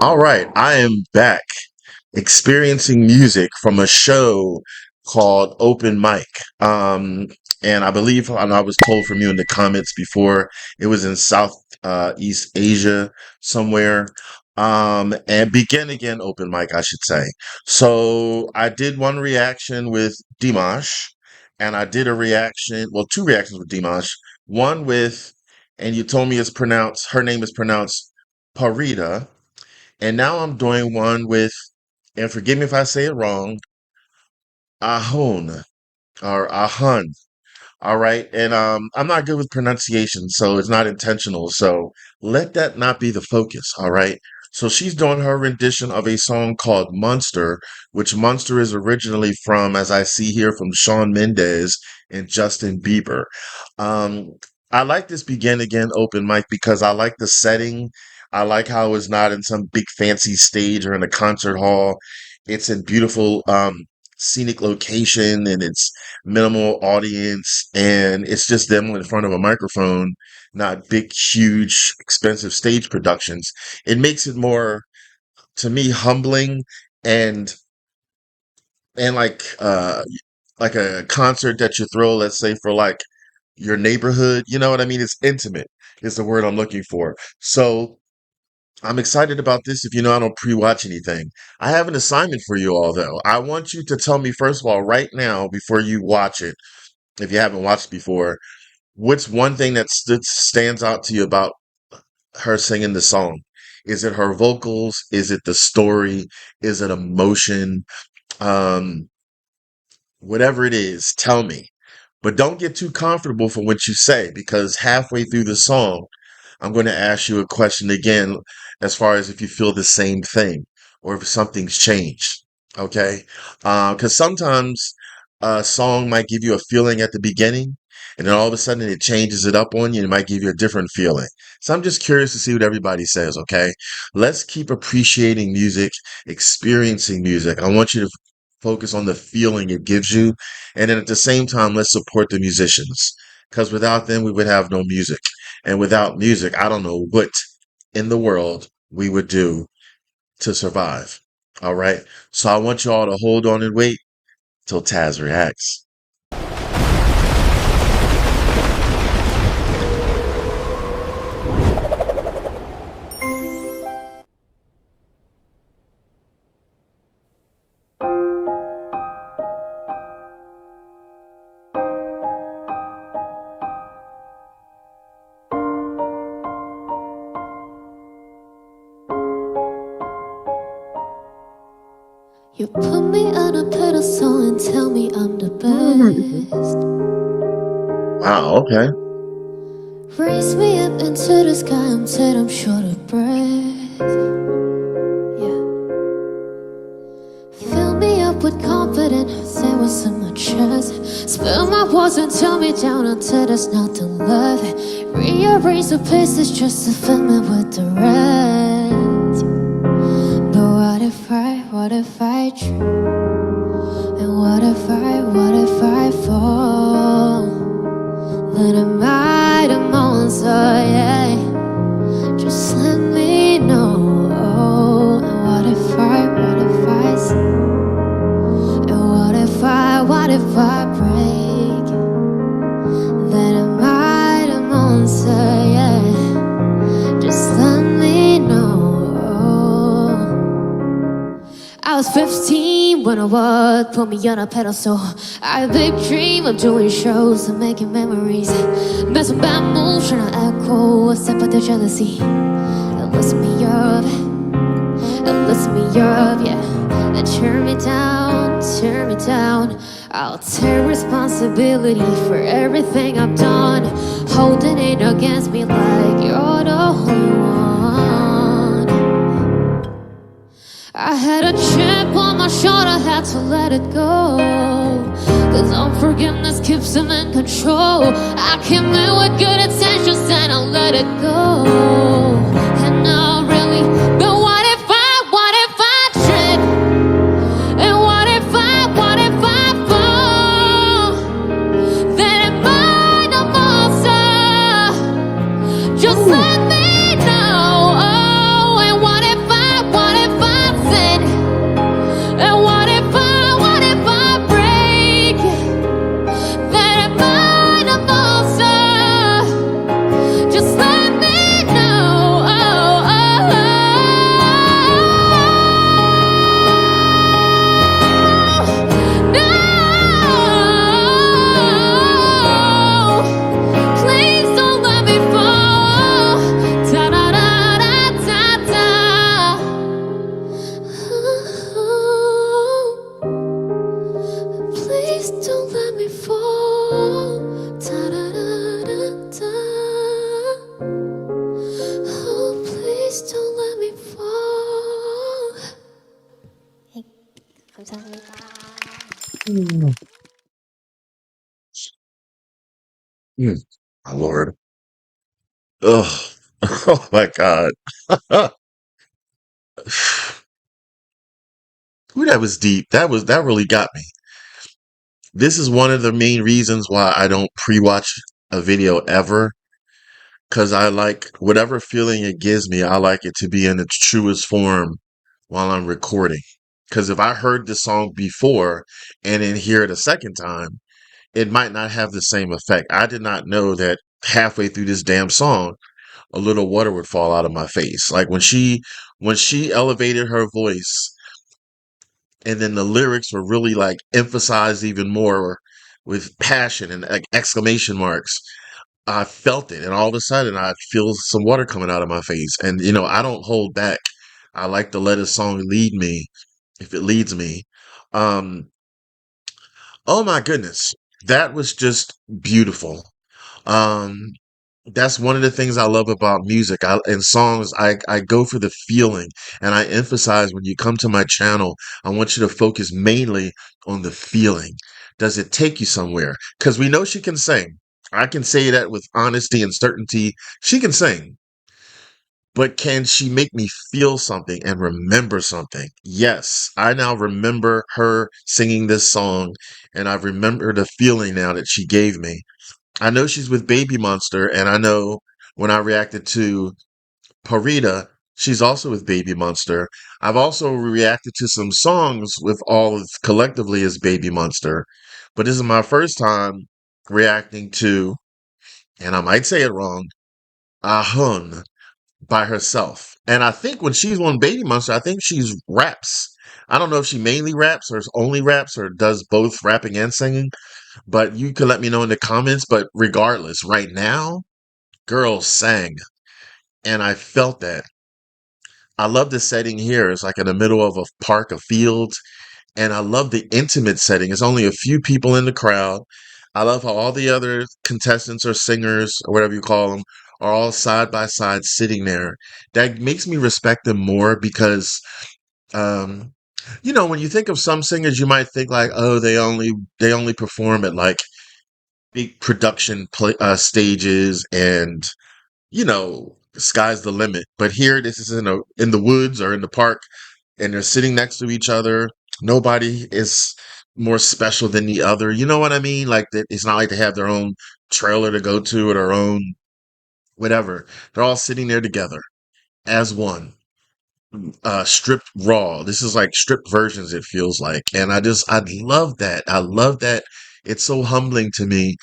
All right, I am back experiencing music from a show called Open Mic. And I believe, and I was told from you in the comments before, it was in South East Asia somewhere. And Begin Again Open Mic, I should say. So I did one reaction with Dimash, and I did a reaction, well, two reactions with Dimash. One with, and you told me her name is pronounced Parita. And now I'm doing one with, and forgive me if I say it wrong, Ahon or Ahun. All right. And I'm not good with pronunciation, so it's not intentional. So let that not be the focus. All right. So she's doing her rendition of a song called Monster, which Monster is originally from, as I see here, from Shawn Mendes and Justin Bieber. Um, I like this Begin Again open mic because I like the setting. I like how it's not in some big fancy stage or in a concert hall. It's in beautiful scenic location and it's minimal audience and it's just them in front of a microphone, not big, huge, expensive stage productions. It makes it more, to me, humbling and and like a concert that you throw, let's say for like your neighborhood. You know what I mean? It's intimate is the word I'm looking for. So I'm excited about this. If you know I don't pre-watch anything, I have an assignment for you all though. I want you to tell me first of all, right now, before you watch it, if you haven't watched before, what's one thing that stands out to you about her singing the song? Is it her vocals? Is it the story? Is it emotion? Um, Whatever it is, tell me. But don't get too comfortable for what you say because halfway through the song, I'm going to ask you a question again as far as if you feel the same thing or if something's changed. Okay? Because sometimes a song might give you a feeling at the beginning and then all of a sudden it changes it up on you and it might give you a different feeling. So I'm just curious to see what everybody says. Okay? Let's keep appreciating music, experiencing music. I want you to focus on the feeling it gives you. And then at the same time, let's support the musicians because without them, we would have no music. And without music, I don't know what in the world we would do to survive. All right. So I want you all to hold on and wait till Tazzz reacts. You put me on a pedestal and tell me I'm the best. Wow. Okay. Raise me up into the sky, I'm said I'm short of breath. Yeah. Fill me up with confidence, say what's in my chest. Spill my words and tell me down until there's nothing left. Rearrange the pieces just to fill me with the rest. But what if I dream? And what if I fall? Then am I the monster, yeah? Just let me know. And what if I sin? And what if I break? Then am I the monster, yeah? Just let me know. I was 15 when I would put me on a pedestal. I had a big dream of doing shows and making memories. Mess with bad moves, trying to echo a step of the jealousy. It lifts me up, yeah. And turn me down. I'll take responsibility for everything I've done. Holding it against me like you're the only one. I had a chip on my shoulder, had to let it go. Cause unforgiveness keeps him in control. I came in with good intentions, then I'll let it go. And now really, but what if I trip? And what if I fall? Then am I the monster? Just let me know. Oh, and what if I Mm. Mm. My Lord. Ugh. Oh my God. Ooh, that was deep. That really got me. This is one of the main reasons why I don't pre-watch a video ever, because I like whatever feeling it gives me, I like it to be in its truest form while I'm recording. Because if I heard the song before and then hear it a second time, it might not have the same effect. I did not know that halfway through this damn song, a little water would fall out of my face. Like when she elevated her voice and then the lyrics were really like emphasized even more with passion and like exclamation marks. I felt it, and all of a sudden, I feel some water coming out of my face. And I don't hold back. I like to let a song lead me if it leads me. Um, oh my goodness, that was just beautiful. Um, that's one of the things I love about music. And songs, I go for the feeling, and I emphasize when you come to my channel, I want you to focus mainly on the feeling. Does it take you somewhere? Because we know she can sing. I can say that with honesty and certainty. She can sing, but can she make me feel something and remember something? Yes, I now remember her singing this song, and I remember the feeling now that she gave me. I know she's with Baby Monster, and I know when I reacted to Parita, she's also with Baby Monster. I've also reacted to some songs with all collectively as Baby Monster, but this is my first time reacting to, and I might say it wrong, Ahyeon by herself. And I think when she's on Baby Monster, I think she's raps. I don't know if she mainly raps or only raps or does both rapping and singing, but you can let me know in the comments. But regardless, right now, girl sang, and I felt that. I love the setting here. It's like in the middle of a park, a field, and I love the intimate setting. It's only a few people in the crowd. I love how all the other contestants or singers or whatever you call them are all side by side sitting there. That makes me respect them more because, um, when you think of some singers, you might think like, oh, they only perform at like big production stages and sky's the limit. But here, this is in the woods or in the park, and they're sitting next to each other. Nobody is more special than the other. You know what I mean? Like that, it's not like they have their own trailer to go to or their own whatever. They're all sitting there together as one, stripped raw. This is like stripped versions. It feels like, and I love that. I love that. It's so humbling to me.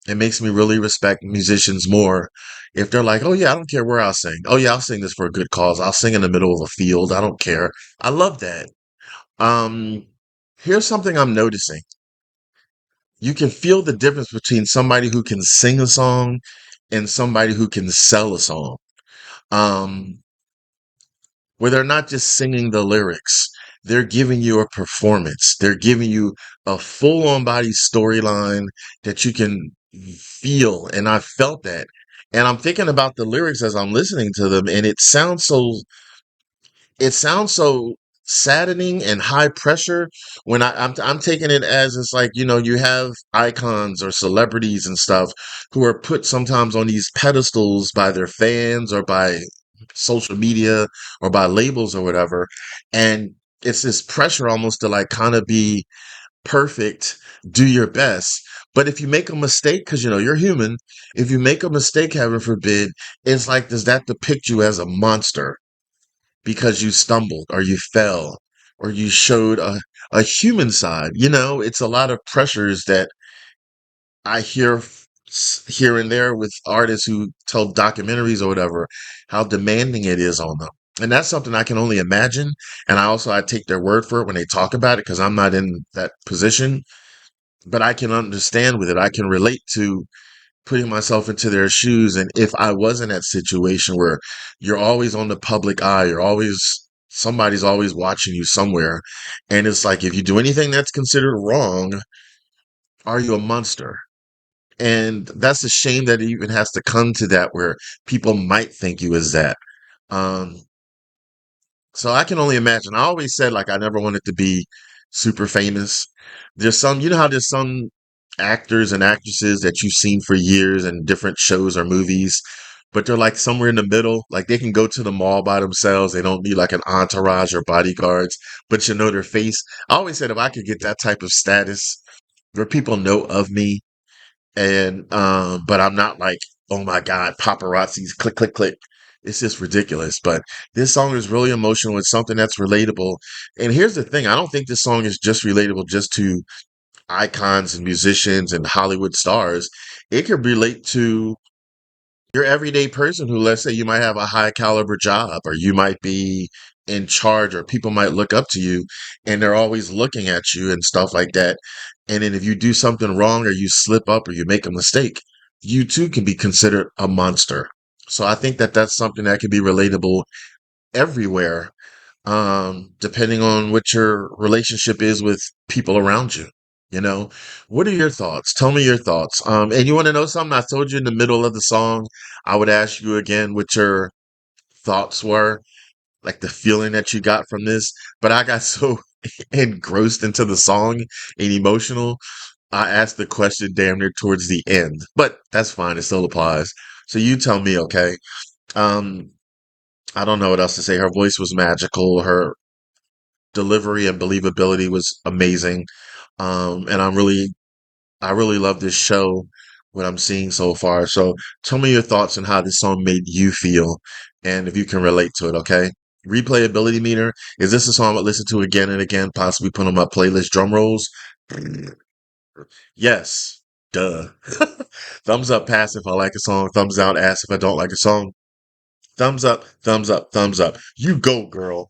It makes me really respect musicians more if they're like, oh yeah, I don't care where I'll sing. Oh yeah, I'll sing this for a good cause. I'll sing in the middle of a field. I don't care. I love that. Um, Here's something I'm noticing. You can feel the difference between somebody who can sing a song and somebody who can sell a song. Um, where they're not just singing the lyrics. They're giving you a performance. They're giving you a full on body storyline that you can feel. And I felt that. And I'm thinking about the lyrics as I'm listening to them, and it sounds so saddening and high pressure when I'm taking it as it's like, you have icons or celebrities and stuff who are put sometimes on these pedestals by their fans or by social media or by labels or whatever. And it's this pressure almost to like kind of be perfect, do your best. But if you make a mistake, because you're human, if you make a mistake, heaven forbid, it's like, does that depict you as a monster? Because you stumbled or you fell or you showed a human side. It's a lot of pressures that I hear here and there with artists who tell documentaries or whatever, how demanding it is on them. And that's something I can only imagine. And I take their word for it when they talk about it because I'm not in that position, but I can understand with it. I can relate to putting myself into their shoes. And if I was in that situation where you're always on the public eye, somebody's always watching you somewhere. And it's like, if you do anything that's considered wrong, are you a monster? And that's a shame that it even has to come to that where people might think you as that. Um, so I can only imagine. I always said like I never wanted to be super famous. There's some, you know how there's some actors and actresses that you've seen for years in different shows or movies, but they're like somewhere in the middle. Like they can go to the mall by themselves. They don't need like an entourage or bodyguards, but you know their face. I always said if I could get that type of status where people know of me and but I'm not like, oh my God, paparazzis, click, click, click. It's just ridiculous. But this song is really emotional. It's something that's relatable. And here's the thing, I don't think this song is just relatable just to icons and musicians and Hollywood stars. It could relate to your everyday person who, let's say, you might have a high caliber job or you might be in charge or people might look up to you and they're always looking at you and stuff like that. And then if you do something wrong or you slip up or you make a mistake, you too can be considered a monster. So I think that that's something that can be relatable everywhere, depending on what your relationship is with people around you. You know, what are your thoughts? Tell me your thoughts. And you want to know something? I told you in the middle of the song, I would ask you again what your thoughts were, like the feeling that you got from this. But I got so engrossed into the song and emotional, I asked the question damn near towards the end. But that's fine. It still applies. So you tell me, okay? Um, I don't know what else to say. Her voice was magical. Her delivery and believability was amazing. And I really love this show, what I'm seeing so far. So tell me your thoughts on how this song made you feel and if you can relate to it, okay? Replayability meter. Is this a song I would listen to again and again, possibly put on my playlist? Drum rolls. Yes. Duh. Thumbs up, pass if I like a song. Thumbs down, ass if I don't like a song. Thumbs up, thumbs up, thumbs up. You go, girl.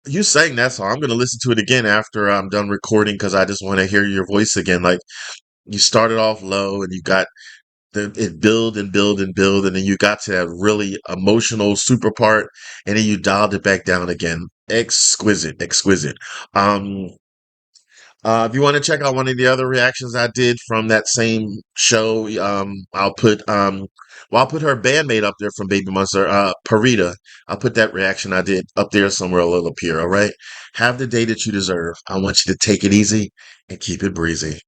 You sang that song. I'm gonna listen to it again after I'm done recording because I just want to hear your voice again. Like you started off low and you got it build and build and build, and then you got to that really emotional super part, and then you dialed it back down again. Exquisite, exquisite. Um, if you want to check out one of the other reactions I did from that same show, I'll put her bandmate up there from Baby Monster, Parita. I'll put that reaction I did up there somewhere. It'll appear. All right. Have the day that you deserve. I want you to take it easy and keep it breezy.